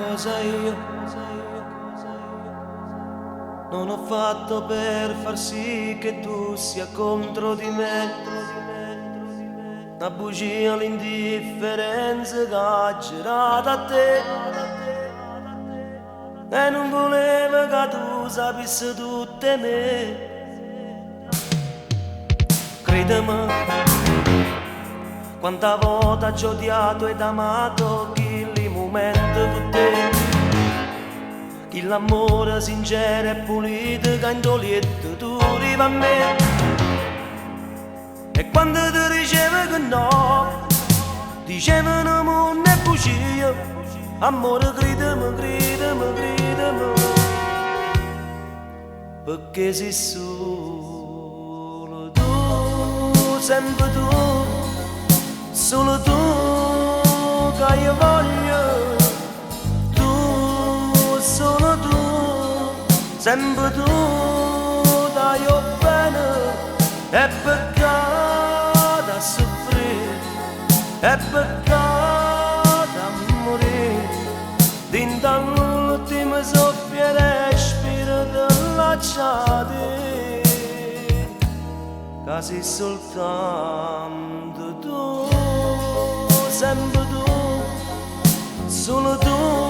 cosa io non ho fatto per far sì che tu sia contro di me. Una bugia, l'indifferenza che ha girato a te e non volevo che tu sapessi tutte me. Credimi, quanta volta ci ho odiato ed amato quel momento con te, che l'amore sincero e pulito che in dolietto tu arrivi a me. E quando ti dicevo che no, dicevano non è bugia, amore credimi, credimi, credimi, perché sei solo tu, sempre tu, solo tu che io voglio, tu, solo tu, sempre tu, dai io bene, è peccato a soffrire, è peccato a morire, dinto all'ultimo soffio e respiro dell'acciate, che sei soltanto tu, sempre tu, solo tu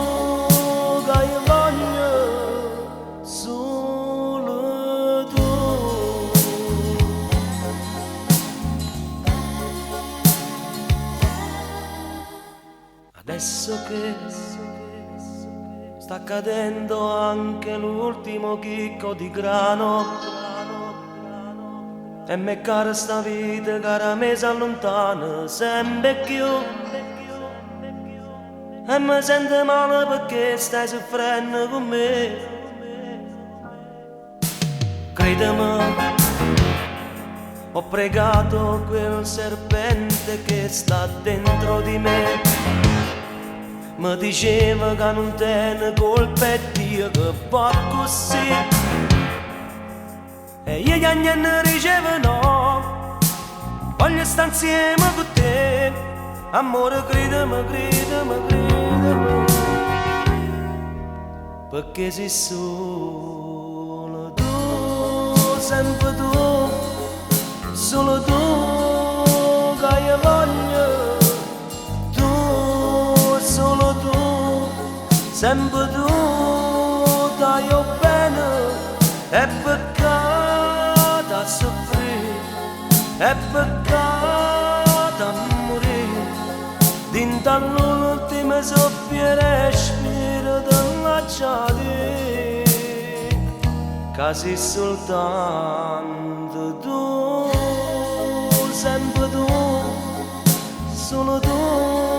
che io voglio, solo tu. Adesso che sta cadendo anche l'ultimo chicco di grano e me cara sta vita, cara me si allontana sempre più e mi sento male perché stai soffrendo con me. Credimi, ho pregato quel serpente che sta dentro di me, mi diceva che non te ne colpa e Dio che fa così, e io gli anni dicevo no, voglio stare insieme con te, amore credimi, credimi, credimi, perché sei solo tu, sempre tu, solo tu che io voglio, tu, solo tu, sempre tu, dai io bene, è peccato a soffrire, è peccato a morire, dinto all'ultimo soffio e respiro dell'acciate, che sei soltanto tu, sempre tu, solo tu.